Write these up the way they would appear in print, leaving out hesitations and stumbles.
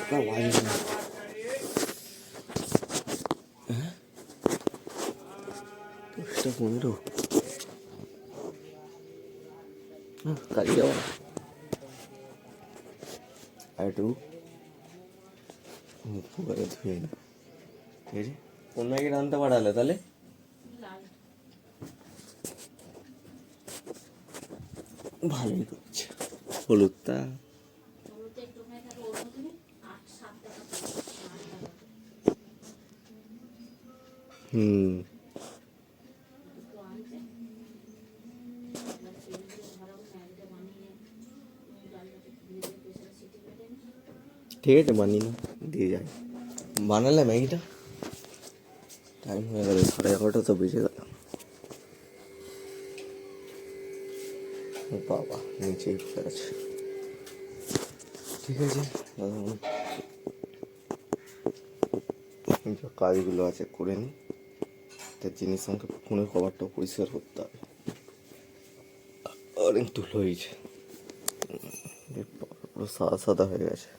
15 কালি যাওয়া আর একটু মুখ করে ধুয়ে না, ঠিক আছে? কোন ম্যাগি রান্নতে পারালে তাহলে ভালোই করছে। হলুদটা ঠিক আছে, বানিয়ে না দিয়ে যায়। বানালে ম্যাগিটা টাইম হয়ে গেল, 11:30 তো বেজে গেল। বাবা নিচে আছে, ঠিক আছে কাজগুলো আছে করে নি। তার জিনিস আমাকে ফোনের কভারটা পরিষ্কার করতে হবে, অনেক ধুলো হয়েছে, পুরো সাদা সাদা হয়ে গেছে।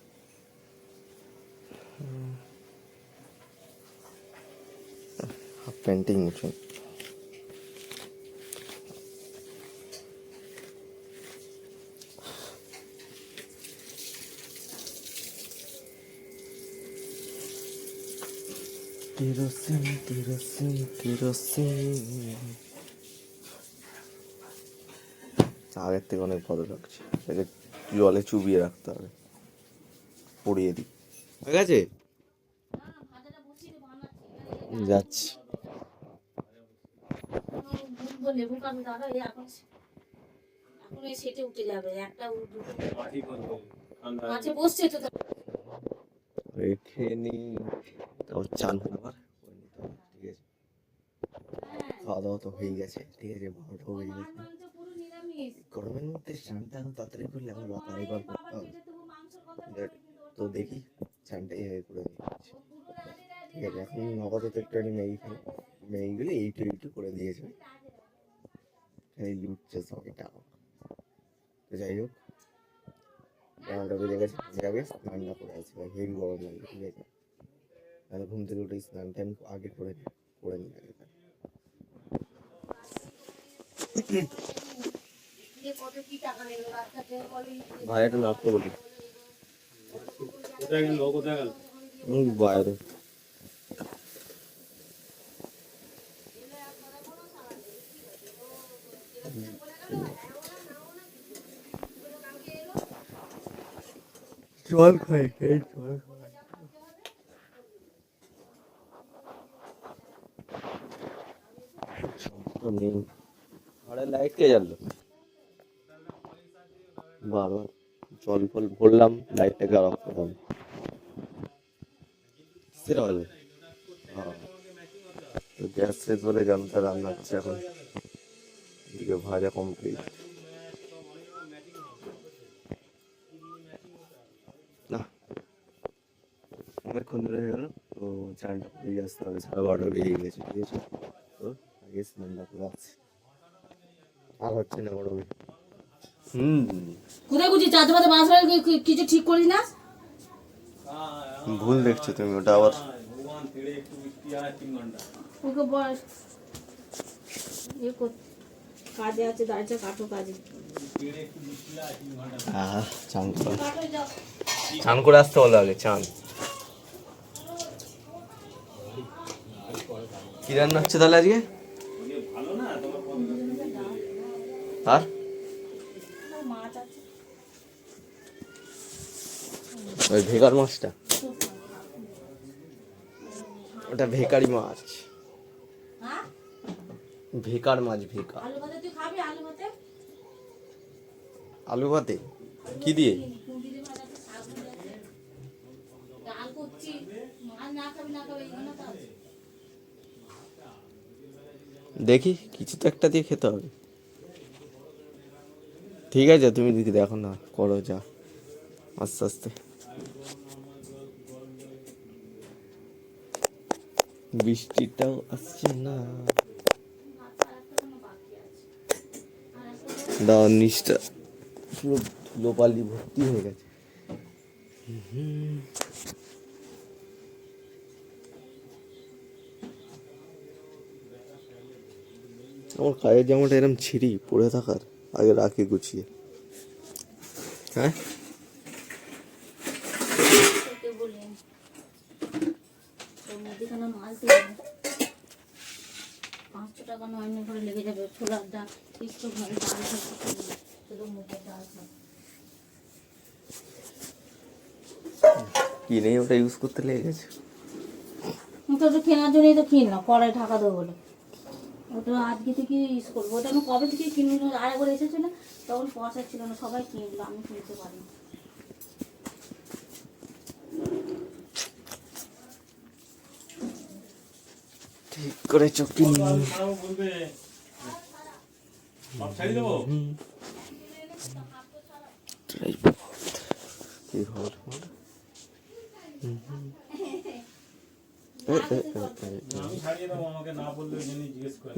হাফ প্যান্টেই মুছুন। কেরোসিন কেরোসিন কেরোসিন, আগের থেকে অনেক ভালো লাগছে। এটাকে জলে চুবিয়ে রাখতে হবে, পড়িয়ে দিই। ঠিক আছে, যাচ্ছি। রেখে নি, তারপর চান আবার করে নিতে হবে, ঠিক আছে? খাওয়া দাওয়া তো হয়ে গেছে, ঠিক আছে? 12টা হয়ে গেছে। গরমের মধ্যে চানটা এখন তাড়াতাড়ি করলে আমার আরেকবার করতে হবে, তো দেখি চানটা এভাবে করে নিচ্ছি, ঠিক আছে? এখন আপাতত একটুখানি ম্যাগি খাই, ম্যাগিগুলো এইটু করে দিয়েছে, এই লুটছে সবাই টাকা। তো যাই হোক, 11টা বেজে গেছে, যাবে স্নানটা করে আসবে, হেভি গরম লাগবে, ঠিক আছে? তাহলে ঘুম থেকে উঠে স্নানটা আমি আগে করে নিই আগে। ভাই একটু নাচতে বলি, বাইরে জল খাই, জল খাই। আরে লাইট কে জ্বাললো? বারবার জল ফল ভরলাম, লাইটটাকে অফ করলাম। সেটা হলো তো গ্যাস শেষ বলে জানতে রান্না হচ্ছে এখন, এদিকে ভাজা কমপ্লিট। না অনেকক্ষণ ধরে হয়ে গেল, তো চানটা করে আসতে হবে, 12:30 বেজে গেছে, ঠিক আছে? তো আগে স্নানটা করে আসছি, আর হচ্ছে না গরমে। কোথায় গুছি চাঁদে মাঝে মাছ কিছু ঠিক করিস না? ভুল দেখছো তুমি, ওটা আবার ওকে বয়স কাজে আছে, দাঁড়িয়ে কাটো কাজে। চান করে আসতে হলো আগে, চান। কি রান্না হচ্ছে তাহলে আজকে? আর ওই ভেকার মাছটা, ওটা ভেকারি মাছ, ভেকার মাছ, ভেকার। আলু ভাতে কি দিয়ে? দেখি কিছু তো একটা দিয়ে খেতে হবে, ঠিক আছে? তুমি দিদি দেখো না, করো যা আস্তে আস্তে। বৃষ্টিটাও আসছে না, দাও নিচটা পুরো ধুলো বালি ভর্তি হয়ে গেছে। আমার কাজের জামাটা এরকম ছিঁড়ি পরে থাকার আগে রাখি গুছিয়ে। হ্যাঁ তোকে বলি তোর মুদিখানা মাল দিয়ে 500 টাকা নয় করে লেগে যাবে। ছোলার ডাল একটু ঘরে ডাল থাকতে শুধু মুখে ডাল থাকবে। কিনে ওটা ইউজ করতে লেগে গেছে। তো ওটা কেনার জন্যই তো কিনলাম, কড়াই ঢাকা দেবো বলে। ওটা আজকে থেকে ইউজ করবো। ওটা আমি কবে থেকে কিনবো, আরেকবার এসেছিল তখন পয়সা ছিল না, সবাই কিনলো, আমি কিনতে পারিনি। ঠিক করে চকি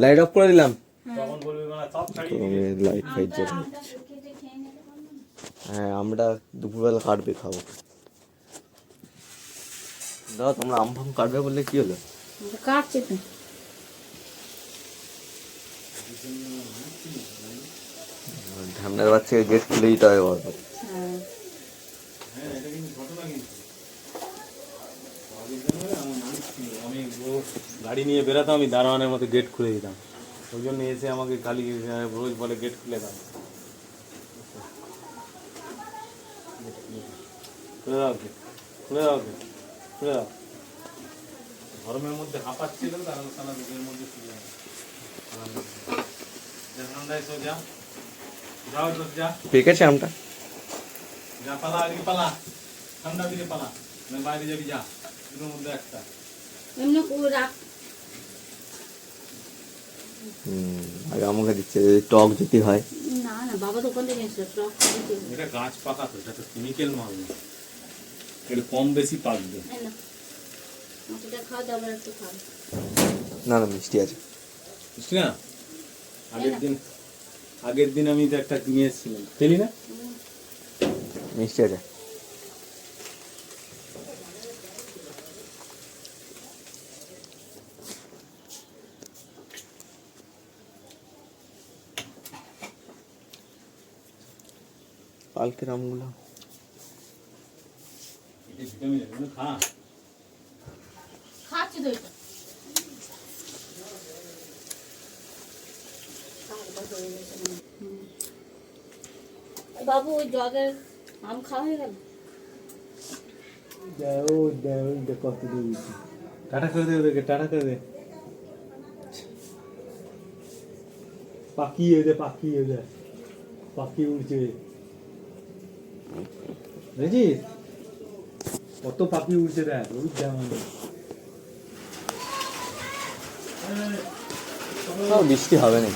লাইট অফ করে দিলাম। লাইট ফাইট জ্বলে। হ্যাঁ আমরা দুপুরবেলা কাটবে খাবো। দাও তোমরা আম ফাম কাটবে বললে কি হলো? কাটছে তো ঢামনার বাচ্চাকে গেট খুলে দিতে হবে বারবার। আমি গাড়ি নিয়ে বেরোতাম, আমি দারোয়ানের মতো গেট খুলে দিতাম। ওই জন্য এসে আমাকে খালি রোজ বলে গেট খুলে দাও, খুলে দাও, খুলে দাও, খুলে দাও। গরমের মধ্যে হাঁপাচ্ছিল, তারা সারা দুধের মধ্যে খুলে ঠান্ডায় সো যা, যাও তো যা, পেকেছে আমটা। যা পালা, আগে পালা, ঠান্ডা দিকে পালা, বাইরে যাবি যা, দুটোর মধ্যে একটা। এমনি করে রাখ। আগে আমাকে দিচ্ছে যদি টক যদি হয়। না না, বাবা দোকান থেকে এসেছিল টক খাইতে। এটা গাছ পাকা তো, এটা তো কেমিক্যাল মাল না, এটা কম বেশি পাকবে। এই না, মাছটা খাওয়া দাও, আবার একটু খাও। না না মিষ্টি আছে। বুঝলি না, আগের দিন আমি তো একটা কিনে এসেছিলাম, তেলি না মিষ্টি আছে। কালকের আমগুলো ভিটামিন আছে, খা। খাচ্ছি তো এটা। বাবু ওই জগের আম খাওয়া হয়ে গেল? কত দিয়েছি, টাটা করে দে ওদেরকে, টাটা করে দে, পাখি এদের, পাখি এদের, পাখি উড়ছে বুঝেছিস, কত পাখি উড়ছে দেখ, ওই যেমন বৃষ্টি হবে না,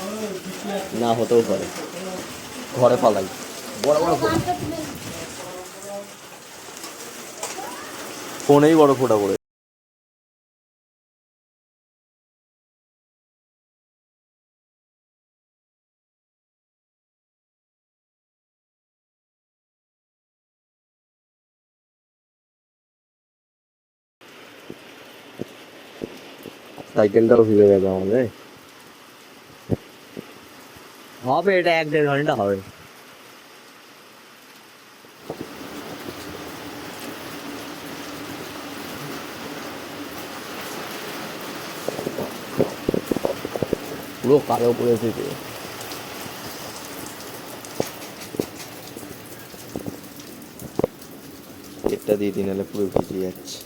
না হতেও পারে। ঘরে পালাই বড় বড় ফোনেই বড় ফোটা করে। সাইকেলটাও ভিজে গেছে আমাদের। হবে এটা 1-1.5 ঘন্টা হবে। পুরো কালো পড়েছে। একটা দিয়ে দিন হলে পুরো ভিজে যাচ্ছে।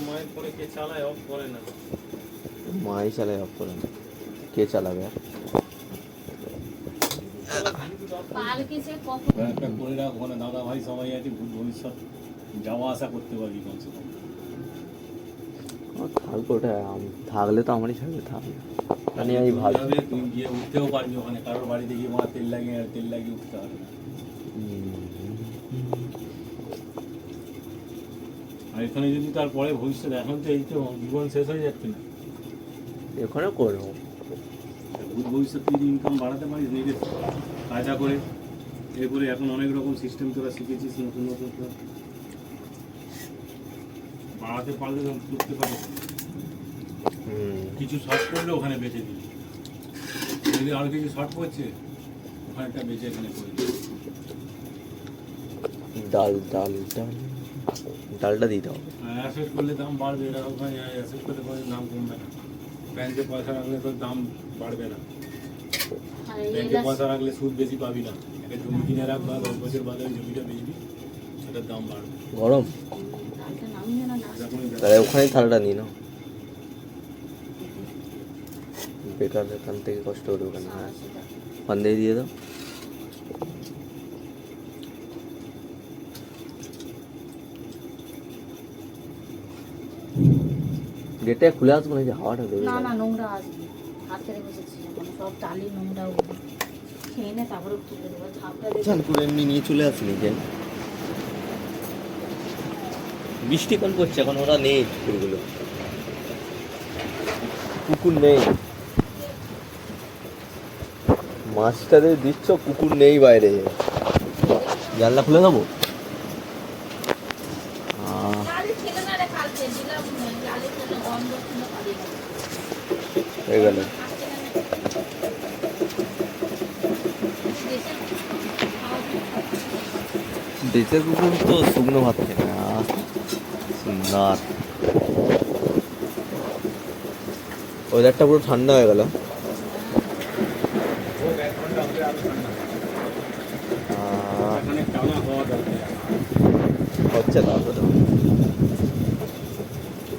মায়ের পরে কে চালায়, অফ করে না, মাই চালায়, অফ করে না, কে চালাবে আর? একটা করে রাখ, ওখানে দাদা ভাই সবাই আছে, ভবিষ্যৎ যাওয়া আসা করতে পারবি কমসে কম। থাকবো ওটা থাকলে তো আমারই থাকবে, থাকবে মানে আমি ভালো। তুই গিয়ে উঠতেও পারবি ওখানে, কারোর বাড়িতে গিয়ে মা তেল লাগিয়ে উঠতে পারবে না। আর এখানে যদি তারপরে ভবিষ্যৎ, এখন তো এই তো জীবন শেষ হয়ে যাচ্ছে না, এখানে করবো ভবিষ্যৎ যদি ইনকাম বাড়াতে পারিস নিজের কাজা করে, এরপরে এখন অনেক রকম সিস্টেম তোরা শিখেছিস, নতুন নতুন পাড়াতে পারলে তো করতে পারে। কিছু শর্ট করলে ওখানে বেঁচে দিই, যদি আর কিছু শর্ট করছে ওখানেটা বেঁচে এখানে করে দিই। ডালটা দিতে হবে। অ্যাসেট করলে দাম বাড়বে, এরা ওখানে অ্যাসেট করলে কোনো দাম কমবে না। ব্যাংকে পয়সা রাখলে তো দাম বাড়বে না, আর ব্যাংকে পয়সা রাখলে সুদ বেশি পাবি না। একটা জমি কিনে রাখ বা 10 বছর বাদে ওই জমিটা বেচবি, সেটার দাম বাড়বে। গরম ডালটা নামিয়ে না এরকমই ব্যাপার। তাহলে ওখানেই থালাটা নিই না, বেকার এখান থেকে কষ্ট করে ওখানে। হ্যাঁ পান দিয়ে দাও। গেটে খুলে আসবো নাকি হাওয়াটা দেবে? না না, নোংরা আসবে, হাত থেকে বসেছি এখন সব টালি নোংরা উঠবে, খেয়ে নে তারপরে তুলে দেবো। ঝাপটা দিয়ে চান করে এমনি নিয়ে চলে আসি নিজে। বৃষ্টি কোন করছে এখন, ওরা নেই কুকুরগুলো, কুকুর নেই। মাছটাদের দিচ্ছ, কুকুর নেই বাইরে, জানলা খুলে দেবো। লালি ছিল না রে কালকে, দিলাম লালি ছিল, গন্ধ ছিল, পালিয়ে গেল। হয়ে গেল। আসছে না না। দেশের কুকুর তো শুকনো ভাত খায় না, সুন্দর। ওয়েদারটা পুরো ঠান্ডা হয়ে গেল। ও 1 ঘন্টা ধরে আরো ঠান্ডা, এখানে টানা হওয়া দরকার। হচ্ছে তারপরে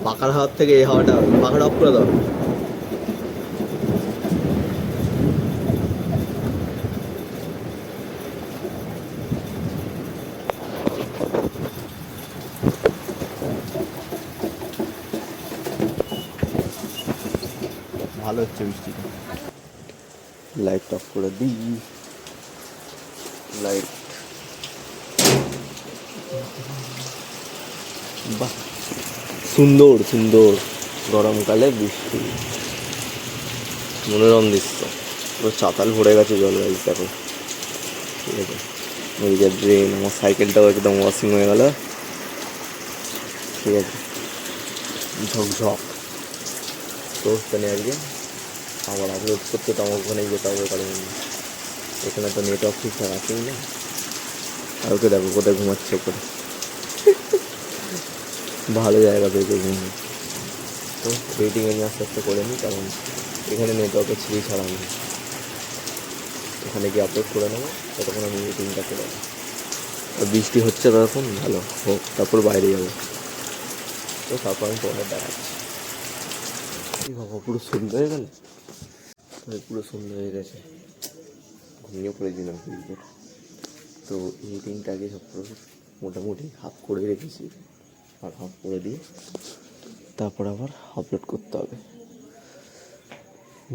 পাখার হাওয়ার থেকে এই হাওয়াটা, পাখাটা অফ করে দাও। ভালো হচ্ছে বৃষ্টিটা। লাইট অফ করে দিই, লাইট। বাহ সুন্দর সুন্দর গরমকালে বৃষ্টি, মনোরম দৃশ্য। পুরো চাতাল ভরে গেছে জল, গাইজ দেখো। ঠিক আছে, ওই যে ড্রেন, আমার সাইকেলটাও একদম ওয়াশিং হয়ে গেল। ঠিক আছে, ঝকঝক। তো নিয়ে আজকে আবার আপলোড করতে তো আমার ওখানেই যেতে হবে, কারণ এখানে তো নেটওয়ার্ক ঠিকঠাক আসেই না। আর ওকে দেখো কোথায় ঘুমাচ্ছে ওপরে, ভালো জায়গা পেয়েছে ঘুমিয়ে। তো এডিটিং আমি আস্তে আস্তে করে নিই, কারণ এখানে নেটওয়ার্কের ছিঁড়ি ছাড়া নেই। এখানে গিয়ে আপলোড করে নেবো, ততক্ষণ আমি এডিটিংটা করে নেবো। আর বৃষ্টি হচ্ছে তখন ভালো হোক, তারপর বাইরে যাবো। তো তারপর আমি পরে দেখাচ্ছি। কী বাবা, পুরো সন্ধ্যা হয়ে গেল, পুরো সন্ধ্যা হয়ে গেছে, ঘুমিয়ে পড়েছিলাম ফিরবে। তো এডিটিংটাকে সব মোটামুটি হাফ করে রেখেছি, আর হাফ করে দিয়ে তারপর আবার আপলোড করতে হবে।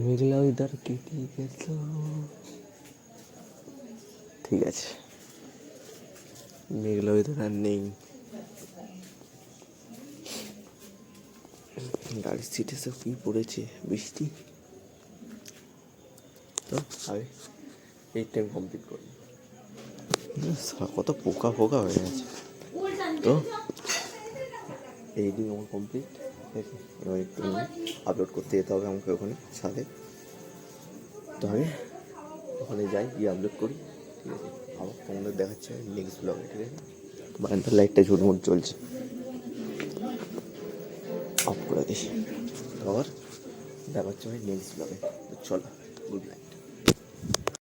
মেঘলা ওয়েদার কেটে গেল। ঠিক আছে, মেঘলা ওয়েদার আর নেই। গাড়ির সিটে সব কী পড়েছে, বৃষ্টি। তো আগে এই টাইম কমপ্লিট করি, কত পোকা পোকা হয়ে গেছে। তো এইদিন আমার কমপ্লিট, ঠিক আছে। এবার একটু আপলোড করতে যেতে হবে আমাকে ওখানে ছাদে। তো আমি ওখানে যাই, গিয়ে আপলোড করি, ঠিক আছে। আবার তোমাদের দেখাচ্ছে নেক্সট ব্লগে, ঠিক আছে। বারান্দার লাইটটা ঝুটমুট চলছে, অফ করে দিই। আবার দেখাচ্ছে নেক্সট ব্লগে। তো চলো, গুড নাইট।